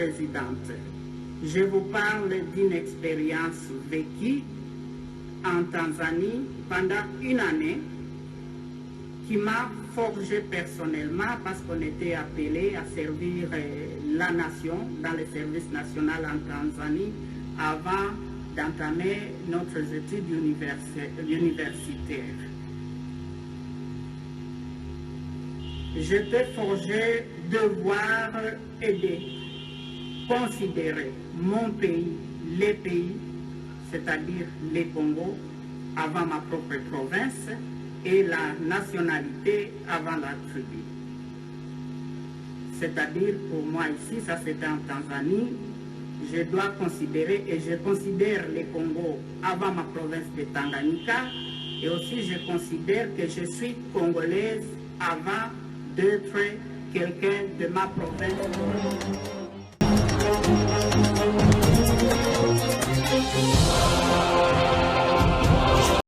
Présidente, je vous parle d'une expérience vécue en Tanzanie pendant une année qui m'a forgé personnellement parce qu'on était appelé à servir la nation dans le service national en Tanzanie avant d'entamer notre études universitaires. J'étais forgé de voir et de considérer mon pays, les pays, c'est-à-dire les Congo, avant ma propre province, et la nationalité avant la tribu. C'est-à-dire, pour moi ici, ça c'était en Tanzanie, je dois considérer, et je considère les Congo avant ma province de Tanganyika, et aussi je considère que je suis congolaise avant d'être quelqu'un de ma province.